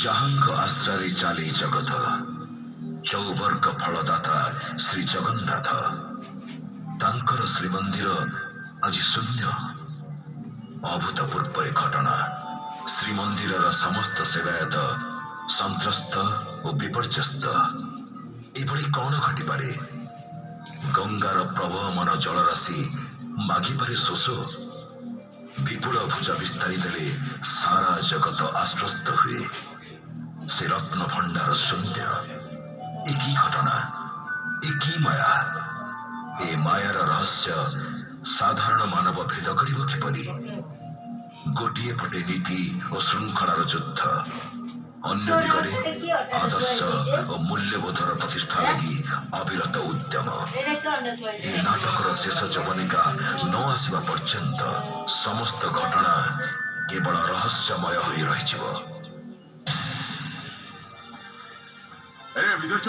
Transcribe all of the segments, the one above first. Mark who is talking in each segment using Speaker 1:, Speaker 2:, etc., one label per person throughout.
Speaker 1: ଯାହାଙ୍କ ଆଶ୍ରାରେ ଚାଲେ ଜଗତ ଚୌବର୍ଗ ଫଳଦାତା ଶ୍ରୀ ଜଗନ୍ନାଥ ତାଙ୍କର ଶ୍ରୀମନ୍ଦିର ଆଜି ଶୂନ୍ୟ। ଅଭୂତପୂର୍ବ ଏ ଘଟଣା ଶ୍ରୀମନ୍ଦିରର ସମସ୍ତ ସେବାୟତ ସନ୍ତ୍ରସ୍ତ ଓ ବିପର୍ଯ୍ୟସ୍ତ। ଏଭଳି କଣ ଘଟିପାରେ? ଗଙ୍ଗାର ପ୍ରବହମାନ ଜଳରାଶି ମାଗିପାରେ ଶୋଷ? ବିପୁଳ ଭୁଜ ବିସ୍ତାରି ଦେଲେ ସାରା ଜଗତ ଆଶ୍ବସ୍ତ ହୁଏ। ସେ ରତ୍ନ ଭଣ୍ଡାର ଶୂନ୍ୟ। ଏ କି ଘଟଣା? ଏ କି ମାୟା? ଏ ମାୟାର ରହସ୍ୟ ସାଧାରଣ ମାନବ ଭେଦ କରିବ କିପରି? ଗୋଟିଏ ପଟେ ନୀତି ଓ ଶୃଙ୍ଖଳାର ଯୁଦ୍ଧ, ଅନ୍ୟ ଦିଗରେ ଆଦର୍ଶ ଓ ମୂଲ୍ୟବୋଧର ପ୍ରତିଷ୍ଠା ଲାଗି ଅବିରତ ଉଦ୍ୟମ। ଏ ନାଟକର ଶେଷ ଯବନିକା ନ ଆସିବା ପର୍ଯ୍ୟନ୍ତ ସମସ୍ତ ଘଟଣା କେବଳ ରହସ୍ୟମୟ ହୋଇ ରହିଯିବ।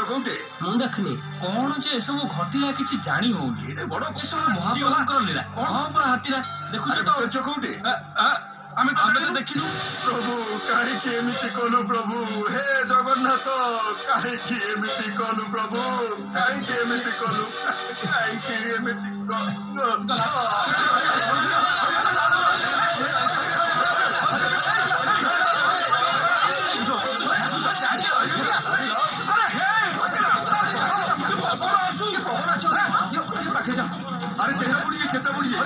Speaker 2: କୋଉଠି ମୁଁ ଦେଖିନି କଣ ଯେ ଏସବୁ ଘଟିଲା କିଛି ଜାଣି ହଉନି। ବଡ ମହାପ୍ରଭୁଙ୍କର ଲୀଳା। ହଁ ପରା ହାତୀରା ଦେଖୁଛ ତ କୋଉଠି? ଆମେ ତ ଦେଖିଲୁ।
Speaker 3: ପ୍ରଭୁ କାହିଁକି ଏମିତି କଲୁ ପ୍ରଭୁ? ହେ ଜଗନ୍ନାଥ କାହିଁକି ଏମିତି କଲୁ ପ୍ରଭୁ? କାହିଁକି ଏମିତି କଲୁ? କାହିଁକି ଏମିତି अरे चेता पड़िए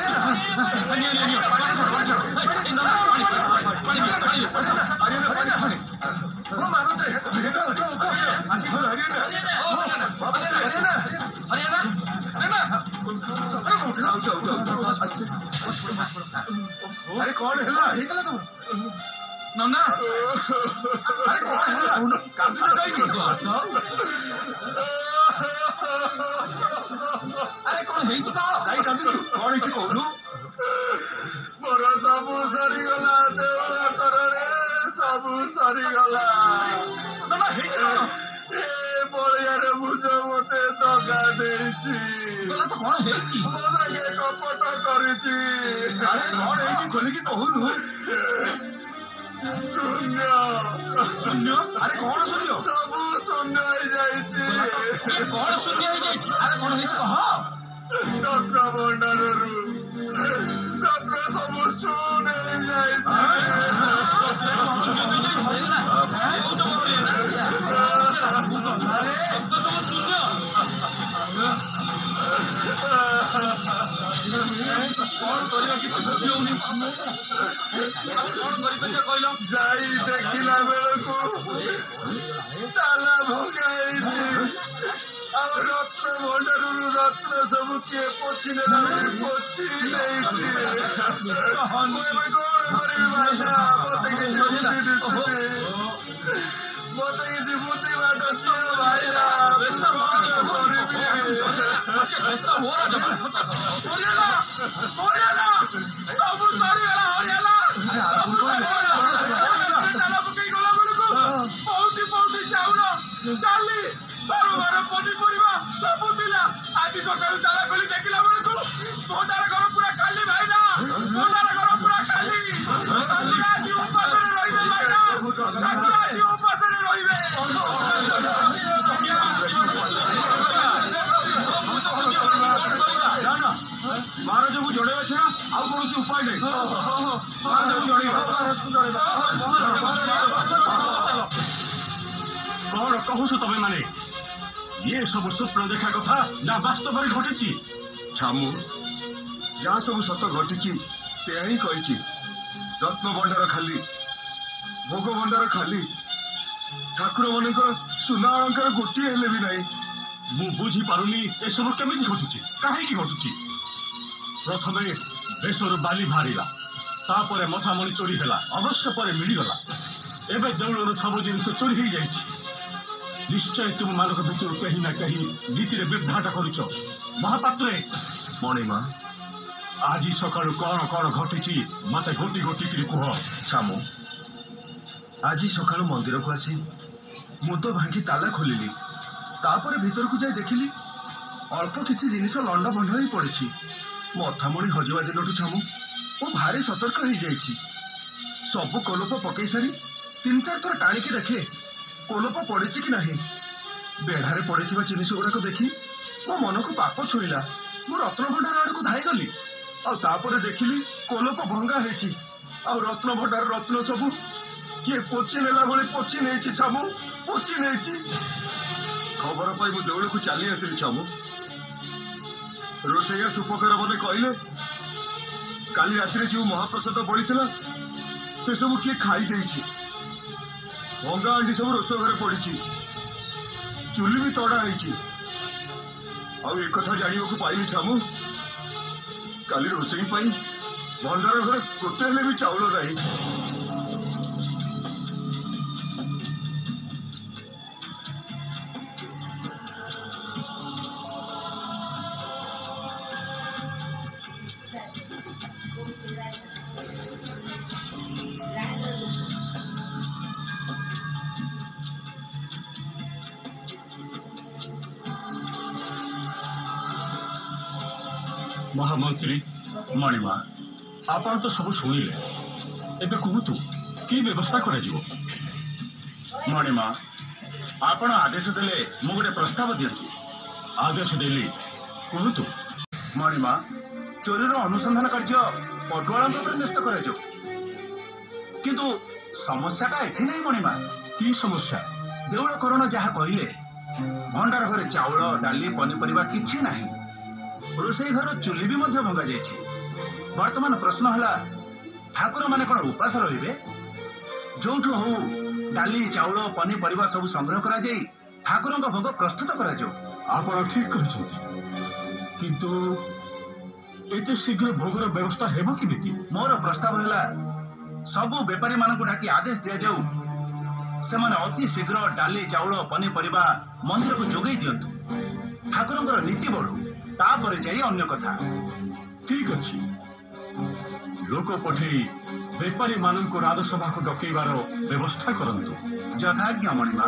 Speaker 3: अरे कौन है नन्ना? अरे कौन है अरे कौन है कौन कहलु? मोर सबू सरीगला देवला करणे सबू सरीगला। बलियारे बुझ मते दगा देछि मोलागे कपट करिछि। अरे कौन है खोलिकी कहलु? शून्य शून्य। अरे कौन शून्य? सबू शून्य हो जाइछि। कौन शून्य हो जाइछि? अरे कौन है कह? रत्न भंडाररू रत्न सबू शून्य हो जाइछि। ଯାଇ ଦେଖିଲା ବେଳକୁ ତାଲା ଭଗାଇଛି। ଆଉ ରତ୍ନ ଭଣ୍ଡାରରୁ ରତ୍ନ ସବୁ କିଏ ପୋଛି ନେଲା ପୋଛି ନେଇଛି। ମୁଁ ଏବେ କଣ କରିବି ଭାଇନା? ମତେ କିଛି ବୁଦ୍ଧି ଦିଶୁନି। ମତେ କିଛି ବୁଦ୍ଧି ବାଟ ଦିଅ ଭାଇନା। କଣ କରିବି? ସବୁ ସରିଗଲା ହରିଗଲା। ତାଲା ପକେଇ ଗଲା ବେଳକୁ ପଉଟି ଚାଉଳ ଡାଲି ବାରବାର ପନିପରିବା ସବୁ ଥିଲା। ଆଜି ସକାଳୁ ତାଲା ଖୋଲି ଦେଖିଲା ବେଳକୁ ଭଣ୍ଡାର ଘର ପୁରା ଖାଲି ଭାଇନା। ଭଣ୍ଡାର ଘର ପୁରା ଖାଲି। ଆଜି ଉପାସରେ ରହିବେ ଭାଇନା। ଆଜି ଉପାସରେ ରହିବେ। ବାର ଯୋଗୁ ଜଣେଇବା ଛଡା ଆଉ କୌଣସି ଉପାୟ ନାହିଁ। କଣ କହୁଛୁ ତମେ ମାନେ? ଇଏ ସବୁ ସ୍ୱପ୍ନ ଦେଖା କଥା ନା ବାସ୍ତବରେ ଘଟିଛି? ଛାମୁ ଯାହା ସବୁ ସତ ଘଟିଛି ସେୟା ହିଁ କହିଛି। ରତ୍ନ ଭଣ୍ଡାର ଖାଲି, ଭୋଗ ଭଣ୍ଡାର ଖାଲି, ଠାକୁର ମାନଙ୍କର ସୁନା ଅଳଙ୍କାର ଗୋଟିଏ ହେଲେ ବି ନାହିଁ। ମୁଁ ବୁଝିପାରୁନି ଏସବୁ କେମିତି ଘଟୁଛି, କାହିଁକି ଘଟୁଛି? ପ୍ରଥମେ ଦେଶରୁ ବାଲି ବାହାରିଲା, ତାପରେ ମଥାମଣି ଚୋରି ହେଲା, ଅବଶ୍ୟ ପରେ ମିଳିଗଲା। ଏବେ ଦେଉଳର ସବୁ ଜିନିଷ ଚୋରି ହେଇଯାଇଛି। ନିଶ୍ଚୟ ତୁମମାନଙ୍କ ଭିତରୁ କେହି ନା କେହି ନୀତିରେ ବିଭ୍ରାଟ କରୁଛ। ମହାପାତ୍ରେ ମଣିମା ଆଜି ସକାଳୁ କଣ କଣ ଘଟିଛି ମତେ ଗୋଟି ଗୋଟିକିରି କୁହ। ଛାମୁ ଆଜି ସକାଳୁ ମନ୍ଦିରକୁ ଆସି ମୁଁ ତ ଭାଙ୍ଗି ତାଲା ଖୋଲିଲି। ତାପରେ ଭିତରକୁ ଯାଇ ଦେଖିଲି ଅଳ୍ପ କିଛି ଜିନିଷ ଲଣ୍ଡ ଭଣ୍ଡ ହେଇ ପଡିଛି। ମଥାମଣି ହଜିବା ଦିନଠୁ ଛାମୁ ମୁଁ ଭାରି ସତର୍କ ହେଇଯାଇଛି। ସବୁ କୋଲପ ପକେଇ ସାରି 3-4 ଥର ଟାଣିକି ଦେଖେ କୋଲପ ପଡିଛି କି ନାହିଁ। ବେଢାରେ ପଡିଥିବା ଜିନିଷ ଗୁଡାକ ଦେଖି ମୋ ମନକୁ ପାପ ଛୁଇଁଲା। ମୁଁ ରତ୍ନଭଣ୍ଡାର ଆଡକୁ ଧାଇଁଗଲି। ଆଉ ତାପରେ ଦେଖିଲି କୋଲପ ଭଙ୍ଗା ହେଇଛି। ଆଉ ରତ୍ନଭଣ୍ଡାର ରତ୍ନ ସବୁ କିଏ ପୋଛି ନେଲା ଭଳି ପୋଛି ନେଇଛି ଛାମୁ, ପୋଛି ନେଇଛି। ଖବର ପାଇ ମୁଁ ଦେଉଳକୁ ଚାଲି ଆସିଲି ଛାମୁ। ରୋଷେଇଆ ସୁପକାର ମତେ କହିଲେ କାଲି ରାତିରେ ଯେଉଁ ମହାପ୍ରସାଦ ବଳିଥିଲା ସେସବୁ କିଏ ଖାଇ ଦେଇଛି। ଭଙ୍ଗା ହାଣ୍ଡି ସବୁ ରୋଷେଇ ଘରେ ପଡିଛି, ଚୁଲି ବି ତଡା ହେଇଛି। ଆଉ ଏକଥା ଜାଣିବାକୁ ପାଇଲି ଛାମୁ କାଲି ରୋଷେଇ ପାଇଁ ଭଣ୍ଡାର ଘରେ ଗୋଟେ ହେଲେ ବି ଚାଉଳ ନାହିଁ।
Speaker 2: ମହାମନ୍ତ୍ରୀ ମଣିମା, ଆପଣ ତ ସବୁ ଶୁଣିଲେ। ଏବେ କୁହନ୍ତୁ କି ବ୍ୟବସ୍ଥା କରାଯିବ? ମଣିମା, ଆପଣ ଆଦେଶ ଦେଲେ ମୁଁ ଗୋଟେ ପ୍ରସ୍ତାବ ଦିଅନ୍ତି। ଆଦେଶ ଦେଲି, କୁହନ୍ତୁ। ମଣିମା, ଚୋରିର ଅନୁସନ୍ଧାନ କାର୍ଯ୍ୟ ପଟୁଆଳଙ୍କ ଉପରେ ନ୍ୟସ୍ତ କରାଯାଉ। କିନ୍ତୁ ସମସ୍ୟାଟା ଏଠି ନାହିଁ ମଣିମା। କି ସମସ୍ୟା? ଦେଉଳ କରଣ ଯାହା କହିଲେ, ଭଣ୍ଡାର ଘରେ ଚାଉଳ, ଡାଲି, ପନିପରିବା କିଛି ନାହିଁ। ରୋଷେଇ ଘର ଚୁଲି ବି ମଧ୍ୟ ଭଙ୍ଗା ଯାଇଛି। ବର୍ତ୍ତମାନ ପ୍ରଶ୍ନ ହେଲା, ଠାକୁର ମାନେ କଣ ଉପାସ ରହିବେ? ଯୋଉଠୁ ହଉ ଡାଲି, ଚାଉଳ, ପନିପରିବା ସବୁ ସଂଗ୍ରହ କରାଯାଇ ଠାକୁରଙ୍କ ଭୋଗ ପ୍ରସ୍ତୁତ କରାଯାଉ। ଆପଣ ଠିକ କହିଛନ୍ତି, କିନ୍ତୁ ଏତେ ଶୀଘ୍ର ଭୋଗର ବ୍ୟବସ୍ଥା ହେବ କେମିତି? ମୋର ପ୍ରସ୍ତାବ ହେଲା, ସବୁ ବେପାରୀ ମାନଙ୍କୁ ଡାକି ଆଦେଶ ଦିଆଯାଉ ସେମାନେ ଅତି ଶୀଘ୍ର ଡାଲି, ଚାଉଳ, ପନିପରିବା ମନ୍ଦିରକୁ ଯୋଗାଇ ଦିଅନ୍ତୁ। ଠାକୁରଙ୍କର ନୀତି ବଢୁ, ତାପରେ ଯାଇ ଅନ୍ୟ କଥା। ଠିକ ଅଛି, ଲୋକ ପଠେଇ ବେପାରୀ ମାନଙ୍କୁ ରାଜସଭାକୁ ଡକେଇବାର ବ୍ୟବସ୍ଥା କରନ୍ତୁ। ଯଥାଜ୍ଞା ମଣିମା।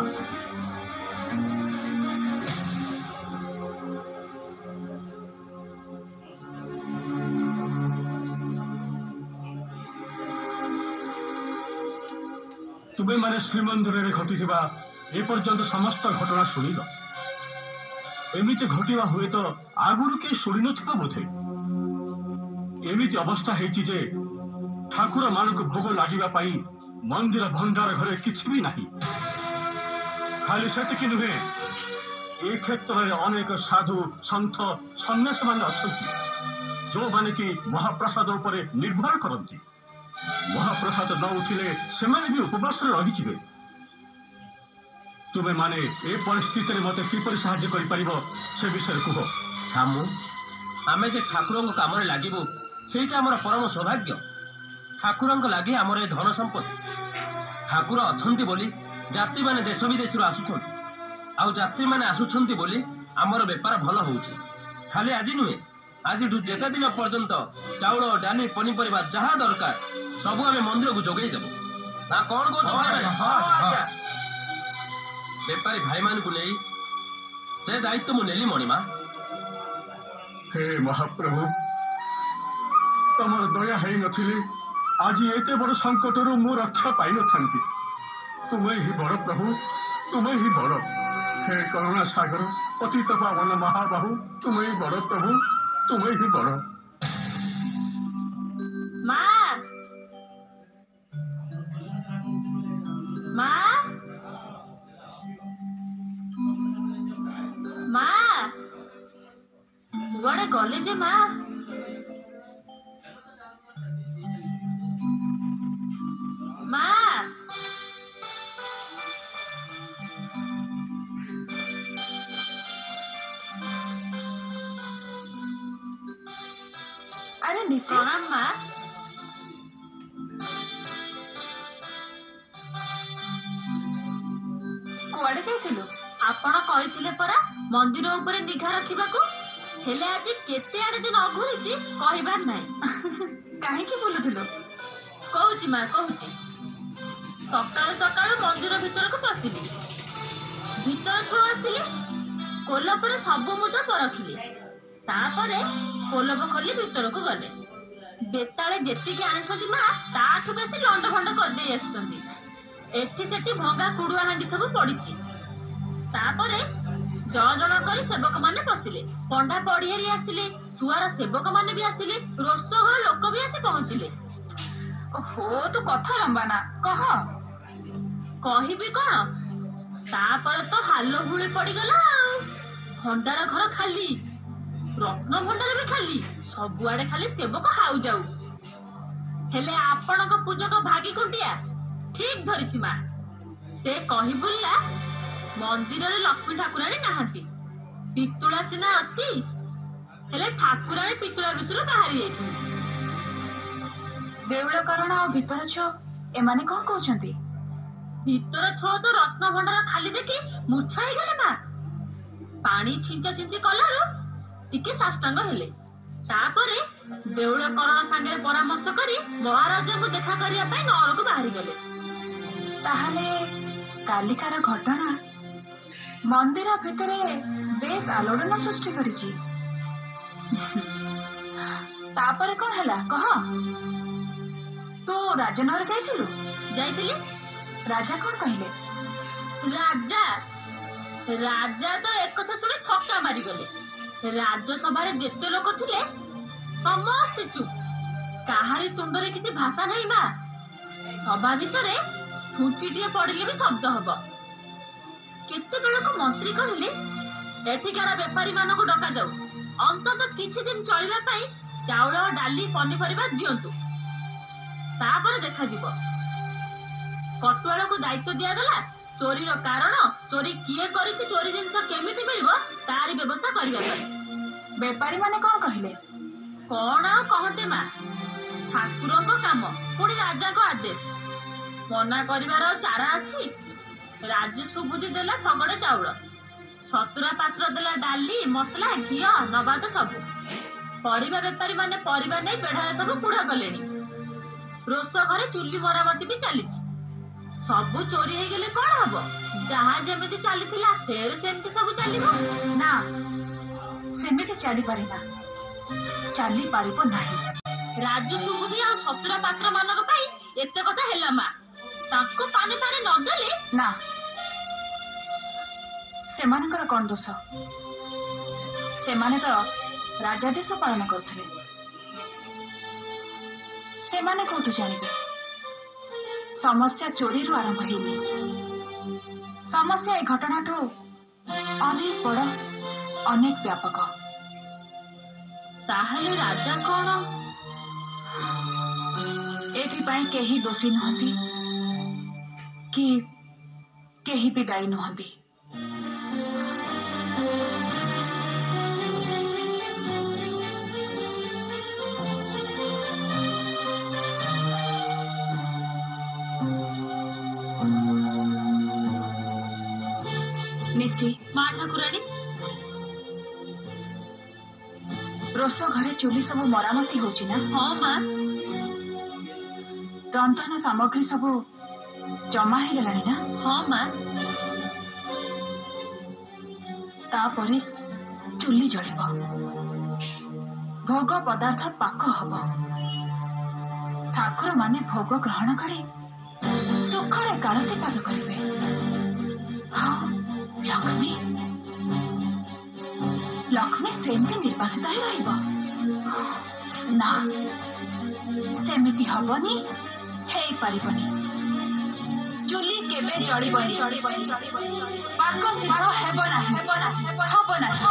Speaker 2: ତୁମେମାନେ ଶ୍ରୀମନ୍ଦିରରେ ଘଟିଥିବା ଏପର୍ଯ୍ୟନ୍ତ ସମସ୍ତ ଘଟଣା ଶୁଣିଲ। ଏମିତି ଘଟିବା ହୁଏତ ଆଗରୁ କେହି ଶୁଣିନଥିବ ବୋଧେ। ଏମିତି ଅବସ୍ଥା ହେଇଛି ଯେ ଠାକୁର ମାନଙ୍କୁ ଭୋଗ ଲାଗିବା ପାଇଁ ମନ୍ଦିର ଭଣ୍ଡାର ଘରେ କିଛି ବି ନାହିଁ। ଖାଲି ସେତିକି ନୁହେଁ, ଏ କ୍ଷେତ୍ରରେ ଅନେକ ସାଧୁ, ସନ୍ଥ, ସନ୍ନ୍ୟାସୀମାନେ ଅଛନ୍ତି ଯୋଉମାନେ କି ମହାପ୍ରସାଦ ଉପରେ ନିର୍ଭର କରନ୍ତି। ମହାପ୍ରସାଦ ନ ଉଠିଲେ ସେମାନେ ବି ଉପବାସରେ ରହିଯିବେ। ତୁମେମାନେ ଏ ପରିସ୍ଥିତିରେ ମତେ କିପରି ସାହାଯ୍ୟ କରିପାରିବ ସେ ବିଷୟରେ କୁହ। ଆମେ ଯେ ଠାକୁରଙ୍କ କାମରେ ଲାଗିବୁ ସେଇଟା ଆମର ପରମ ସୌଭାଗ୍ୟ। ଠାକୁରଙ୍କ ଲାଗି ଆମର ଏ ଧନ ସମ୍ପତ୍ତି। ଠାକୁର ଅଛନ୍ତି ବୋଲି ଯାତ୍ରୀମାନେ ଦେଶ ବିଦେଶରୁ ଆସୁଛନ୍ତି, ଆଉ ଯାତ୍ରୀମାନେ ଆସୁଛନ୍ତି ବୋଲି ଆମର ବେପାର ଭଲ ହଉଛି। ଖାଲି ଆଜି ନୁହେଁ, ଆଜିଠୁ ଯେତେ ଦିନ ପର୍ଯ୍ୟନ୍ତ ଚାଉଳ, ଡାଲି, ପନିପରିବା ଯାହା ଦରକାର ସବୁ ଆମେ ମନ୍ଦିରକୁ ଯୋଗେଇ ଦେବୁ। ନା କଣ କହୁଛ? ବେପାରୀ ଭାଇମାନଙ୍କୁ ନେଇ ସେ ଦାୟିତ୍ୱ ମୁଁ ନେଲି ମଣିମା। ହେ ମହାପ୍ରଭୁ, ତମର ଦୟା ହେଇନଥିଲେ ଆଜି ଏତେ ବଡ ସଂକଟରୁ ମୁଁ ରକ୍ଷା ପାଇନଥାନ୍ତି। ତୁମେ ହିଁ ବଡ ପ୍ରଭୁ, ତୁମେ ହିଁ ବଡ। ହେ କରୁଣା ସାଗର, ପତିତ ପାବନ ମହାବାହୁ, ତୁମେ ହିଁ ବଡ ପ୍ରଭୁ, ତୁମେ ହିଁ ବଡ।
Speaker 4: ମା ମା ମା କୁଆଡେ ଗଲେ ଯେ ମା? ମା ଆରେ ପ୍ରଣାମ ମା। କୁଆଡେ ଯାଇଥିଲୁ? ଆପଣ କହିଥିଲେ ପରା ମନ୍ଦିର ଉପରେ ନିଘା ରଖିବାକୁ। ହେଲେ ଆଜି କେତେ ଆଡେ ଯେ ନ ଘୁରିଛି କହିବାର ନାହିଁ। କାହିଁକି ବୁଲୁଥିଲୁ? କହୁଛି ମା, କହୁଛି। ସକାଳୁ ସକାଳୁ ମନ୍ଦିର ଭିତରକୁ ପଶିଲି। ଭିତର ଛୁଆ ଆସିଲେ କୋଲପରେ ସବୁ ମୁଦ ପରଖିଲେ। ତାପରେ କୋଲପ ଖୋଲି ଭିତରକୁ ଗଲେ। ବେତାଳେ ଯେତିକି ଆଣିଛନ୍ତି ମା ତାଠୁ ବେଶୀ ଲଣ୍ଡ ଭଣ୍ଡ କରିଦେଇ ଆସିଛନ୍ତି। ଏଠି ସେଠି ଭଙ୍ଗା କୁଡୁଆ ହାଣ୍ଡି ସବୁ ପଡିଛି। ତାପରେ ଜଣ କରି ସେବକ ମାନେ ପଶିଲେ। ପଣ୍ଡା ପଢିଆରି ଆସିଲେ, ସୁଆର ସେବକ ମାନେ ବି ଆସିଲେ, ରୋଷଘର ଲୋକ ବି ଆସି ପହଞ୍ଚିଲେ। ଓହୋ, ତୁ କଥା ଲମ୍ବା ନା, କହ। କହିବି କଣ, ତାପରେ ତ ହାଲ ହୁଳି ପଡିଗଲା ଆଉ। ଭଣ୍ଡାର ଘର ଖାଲି, ରତ୍ନ ଭଣ୍ଡାର ବି ଖାଲି, ସବୁଆଡେ ଖାଲି ସେବକ ହାଉ ଯାଉ। ହେଲେ ଆପଣଙ୍କ ପୂଜକ ଭାଗି କୁଣ୍ଡିଆ ଠିକ ଧରିଛି ମା। ସେ କହି ବୁଲିଲା, ମନ୍ଦିରରେ ଲକ୍ଷ୍ମୀ ଠାକୁରାଣୀ ନାହାନ୍ତି। ପିତୁଳା ସିନା ଅଛି, ହେଲେ ଠାକୁରାଣୀ ପିତୁଳା ଭିତରୁ ବାହାରି ଯାଇଛନ୍ତି। ଦେଉଳ କରଣ ଆଉ ଭିତର ଛଅ ଏମାନେ କଣ କହୁଛନ୍ତି? ଭିତର ଛଅ ତ ରତ୍ନ ଭଣ୍ଡାର ଖାଲି ଦେଖି ମୂର୍ଚ୍ଛା ହେଇଗଲେ ମା। ପାଣି ଛିଞ୍ଚା ଛିଞ୍ଚି କଲାରୁ ଟିକେ ସାଷ୍ଟାଙ୍ଗ ହେଲେ। ତାପରେ ଦେଉଳ କରଣ ସାଙ୍ଗରେ ପରାମର୍ଶ କରି ମହାରାଜାଙ୍କୁ ଦେଖା କରିବା ପାଇଁ ନଅରକୁ ବାହାରିଗଲେ। ତାହେଲେ କାଲିକାର ଘଟଣା ମନ୍ଦିର ଭିତରେ ବେଶ ଆଲୋଡ଼ନ ସୃଷ୍ଟି କରିଛି। ତାପରେ କଣ ହେଲା କହ? ତୁ ରାଜନଗର ଯାଇଥିଲୁ? ଯାଇଥିଲି। ରାଜା କଣ କହିଲେ? ରାଜା ତ ଏକଥା ଶୁଣି ଥକ୍କା ମାରିଗଲେ। ରାଜସଭାରେ ଯେତେ ଲୋକ ଥିଲେ ସମସ୍ତେ ଚୁପ୍। କାହାରି ତୁଣ୍ଡରେ କିଛି ଭାଷା ନାହିଁ ମା। ସଭା ଭିତରେ ଛୁଞ୍ଚିଟିଏ ପଡିଲେ ବି ଶବ୍ଦ ହବ। କେତେବେଳକୁ ମନ୍ତ୍ରୀ କହିଲେ, ଏଠିକାର ବେପାରୀ ମାନଙ୍କୁ ଡକାଯାଉ, ଅନ୍ତତଃ କିଛି ଦିନ ଚଳିବା ପାଇଁ ଚାଉଳ, ଡାଲି, ପନିପରିବା ଦିଅନ୍ତୁ, ତାପରେ ଦେଖାଯିବ। କଟୁଆଳକୁ ଦାୟିତ୍ୱ ଦିଆଗଲା, ଚୋରିର କାରଣ, ଚୋରି କିଏ କରିଛି, ଚୋରି ଜିନିଷ କେମିତି ମିଳିବ ତାରି ବ୍ୟବସ୍ଥା କରିବା ପାଇଁ। ବେପାରୀ ମାନେ କଣ କହିଲେ? କଣ ଆଉ କହନ୍ତେ ମା, ଠାକୁରଙ୍କ କାମ, ପୁଣି ରାଜାଙ୍କ ଆଦେଶ, ମନା କରିବାର ଚାରା ଅଛି। ରାଜସ୍ୱ ବୁଦ୍ଧି ଦେଲା ଶଗଡେ ଚାଉଳ, 17 ପାତ୍ର ଦେଲା ଡାଲି, ମସଲା, ଘିଅ, ନବାତ ସବୁ। ପରିବା ବେପାରୀ ମାନେ ପରିବା ନେଇ ବେଢାରେ ସବୁ କୁଢ କଲେଣି। ରୋଷ ଘରେ ଚୁଲି ମରାମତି ବି ଚାଲିଛି। ସବୁ ଚୋରି ହେଇଗଲେ କଣ ହବ? ଯାହା ଯେମିତି ଚାଲିଥିଲା ଫେର ସେମିତି ସବୁ ଚାଲିବ ନା? ସେମିତି ଚାଲିପାରେ ନା, ଚାଲିପାରିବ ନାହିଁ। ରାଜସ୍ୱ ବୁଦ୍ଧି ଆଉ 17 ପାତ୍ର ମାନଙ୍କ ପାଇଁ ଏତେ କଥା ହେଲା ମା। ତାଙ୍କୁ ପାଣି ନଦେଲେ ନା। ସେମାନଙ୍କର କଣ ଦୋଷ? ସେମାନେ ତ ରାଜାଦେଶ ପାଳନ କରୁଥିଲେ। ସେମାନେ କୋଉଠୁ ଜାଣିବେ? ସମସ୍ୟା ଚୋରିରୁ ଆରମ୍ଭ ହେଇନି। ସମସ୍ୟା ଏ ଘଟଣାଠୁ ଅନେକ ବଡ, ଅନେକ ବ୍ୟାପକ। ତାହେଲେ ରାଜା କଣ? ଏଥିପାଇଁ କେହି ଦୋଷୀ ନୁହନ୍ତି କି କେହି ବି ଦାୟୀ ନୁହନ୍ତି। ନିଶି ମା ଠାକୁରାଣୀ, ରୋଷ ଘରେ ଚୁଲି ସବୁ ମରାମତି ହଉଛି ନା? ହଁ ମା। ରନ୍ଧନ ସାମଗ୍ରୀ ସବୁ ଜମା ହେଇଗଲାଣି ନା? ହଁ ମା। ତାପରେ ଚୁଲି ଜଳିବ, ଭୋଗ ପଦାର୍ଥ ପାକ ହବ, ଠାକୁର ମାନେ ଭୋଗ ଗ୍ରହଣ କରି ସୁଖରେ କାଳତିପାତ କରିବେ। ଆଉ ଲକ୍ଷ୍ମୀ ଲକ୍ଷ୍ମୀ ସେମିତି ନିର୍ବାସିତ ହେଇ ରହିବ ନା? ସେମିତି ହବନି, ହେଇପାରିବନି। ଚୁଲି କେବେ ଜଳିବନି, ପାକ ଶୀଘ୍ର ହେବ ନାହିଁ, ହବ ନାହିଁ।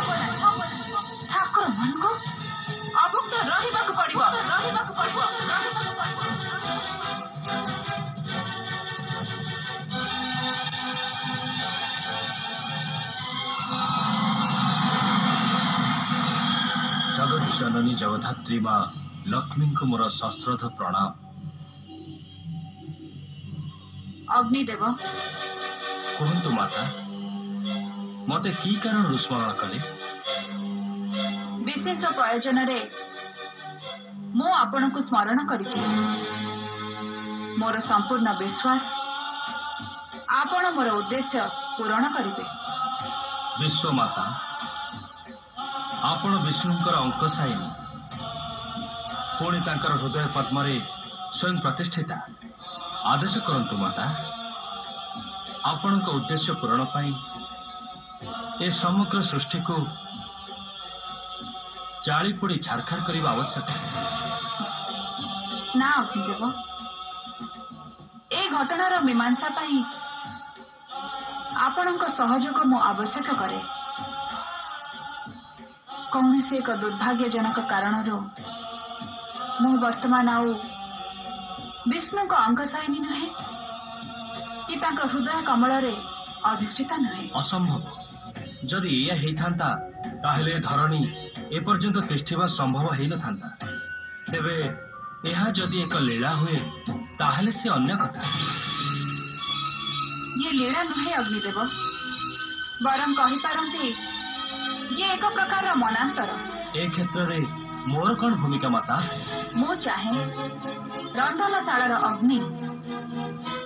Speaker 4: ଠାକୁର ମାନଙ୍କୁ ଅଭୁକ୍ତ ରହିବାକୁ ପଡିବ।
Speaker 2: ଜଗତ ଜନନୀ ଜଗଧାତ୍ରୀ ମା ଲକ୍ଷ୍ମୀଙ୍କୁ ମୋର ସଶ୍ରଦ୍ଧ ପ୍ରଣାମ।
Speaker 4: ଅଗ୍ନିଦେବ,
Speaker 2: କୁହନ୍ତୁ ମାତା, ମତେ କି କାରଣରୁ ସ୍ମରଣ କଲେ?
Speaker 4: ବିଶେଷ ପ୍ରୟୋଜନରେ ମୁଁ ଆପଣଙ୍କୁ ସ୍ମରଣ କରିଛି। ମୋର ସମ୍ପୂର୍ଣ୍ଣ ବିଶ୍ୱାସ ଆପଣ ମୋର ଉଦ୍ଦେଶ୍ୟ
Speaker 5: ପୂରଣ କରିବେ।
Speaker 2: ବିଶ୍ୱମାତା, ଆପଣ ବିଷ୍ଣୁଙ୍କର ଅଙ୍କ ସାଇନି, ପୁଣି ତାଙ୍କର ହୃଦୟ ପଦ୍ମରେ ସ୍ୱୟଂ ପ୍ରତିଷ୍ଠିତା। ଆଦେଶ କରନ୍ତୁ ମାତା, ଆପଣଙ୍କ ଉଦ୍ଦେଶ୍ୟ ପୂରଣ ପାଇଁ ଏ ସମଗ୍ର ସୃଷ୍ଟିକୁ ଜାଳି ପୋଡ଼ି ଛାରଖାର କରିବା ଆବଶ୍ୟକ।
Speaker 5: ନା ଅଗ୍ନିଦେବ, ଏ ଘଟଣାର ମୀମାଂସା ପାଇଁ ଆପଣଙ୍କ ସହଯୋଗ ମୁଁ ଆବଶ୍ୟକ କରେ। କୌଣସି ଏକ ଦୁର୍ଭାଗ୍ୟଜନକ କାରଣରୁ ମୁଁ ବର୍ତ୍ତମାନ ଆଉ ବିଷ୍ଣୁଙ୍କ ଅଙ୍କସାଇନୀ ନୁହେଁ କି ତାଙ୍କ ହୃଦୟ କମଳରେ ଅଧିଷ୍ଠିତ ନୁହେଁ।
Speaker 2: ଅସମ୍ଭବ। ଯଦି ଏଇଆ ହେଇଥାନ୍ତା ତାହେଲେ ଧରଣୀ ଏପର୍ଯ୍ୟନ୍ତ ତିଷ୍ଠିବା ସମ୍ଭବ ହେଇନଥାନ୍ତା। ତେବେ ଏହା ଯଦି ଏକ ଲୀଳା ହୁଏ ତାହେଲେ ସେ ଅନ୍ୟ କଥା।
Speaker 5: ଇଏ ଲୀଳା ନୁହେଁ ଅଗ୍ନିଦେବ, ବରଂ କହିପାରନ୍ତି ଇଏ ଏକ ପ୍ରକାରର ମନାନ୍ତର।
Speaker 2: ଏ କ୍ଷେତ୍ରରେ ମୋର କଣ ଭୂମିକା ମାତା?
Speaker 5: ମୁଁ ଚାହେଁ ରନ୍ଧନଶାଳାର ଅଗ୍ନି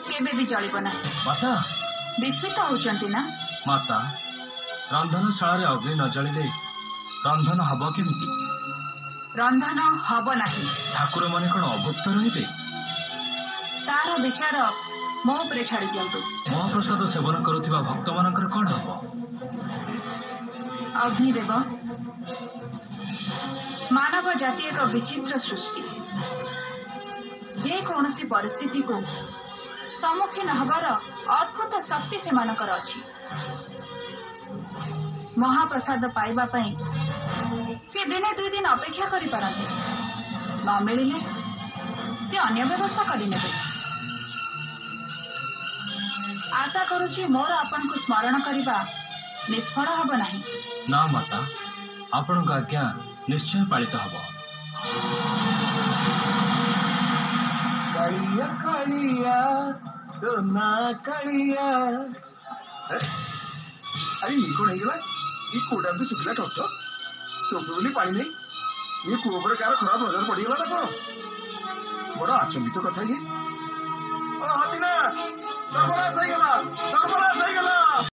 Speaker 5: କେବେ ବି ଜଳିବ ନାହିଁ।
Speaker 2: ମାତା,
Speaker 5: ବିସ୍ମିତ ହଉଛନ୍ତି ନା?
Speaker 2: ମାତା, ରନ୍ଧନଶାଳାରେ ଅଗ୍ନି ନ ଜଳିଲେ ରନ୍ଧନ ହବ କେମିତି?
Speaker 5: ରନ୍ଧନ ହବ ନାହିଁ।
Speaker 2: ଠାକୁରମାନେ କଣ ଅଭୁକ୍ତ ରହିବେ?
Speaker 5: ତାର ବିଚାର ମୋ ଉପରେ ଛାଡ଼ି ଦିଅନ୍ତୁ।
Speaker 2: ମହାପ୍ରସାଦ ସେବନ କରୁଥିବା ଭକ୍ତମାନଙ୍କର କଣ ହବ?
Speaker 5: ଅଗ୍ନିଦେବ, ମାନବ ଜାତି ଏକ ବିଚିତ୍ର ସୃଷ୍ଟି। ଯେକୌଣସି ପରିସ୍ଥିତିକୁ ସମ୍ମୁଖୀନ ହେବାର ଅଦ୍ଭୁତ ଶକ୍ତି ସେମାନଙ୍କର ଅଛି। ମହାପ୍ରସାଦ ପାଇବା ପାଇଁ ସେ ଦିନେ 2 ଦିନ ଅପେକ୍ଷା କରିପାରନ୍ତି, ନ ମିଳିଲେ ସେ ଅନ୍ୟ ବ୍ୟବସ୍ଥା କରିନେବେ। ଆଶା କରୁଛି ମୋର ଆପଣଙ୍କୁ ସ୍ମରଣ କରିବା ନିଷ୍ଫଳ ହେବ ନାହିଁ।
Speaker 2: ନା ମାତା, ଆପଣଙ୍କ ଆଜ୍ଞା ନିଶ୍ଚୟ ପାଳିତ ହବ।
Speaker 3: କାଳିଆ କାଳିଆ ତୋ ନା କାଳିଆ। ଆରେ ଇଏ କଣ ହେଇଗଲା? ଏ କୋଉଟା ଏମିତି ଶୁଖିଲା ଠକ ଚୋପ ବୋଲି ପାଣି ନେଇ ଇଏ କୂଅ ଉପରେ କାହାର ଖରାପ ନଜର ପଡିଗଲା ନା କଣ? ବଡ ଆଚମ୍ବିତ କଥା ଇଏ। ହତିନା ସର୍ବନାଶ ହେଇଗଲା, ସର୍ବନାଶ ହେଇଗଲା।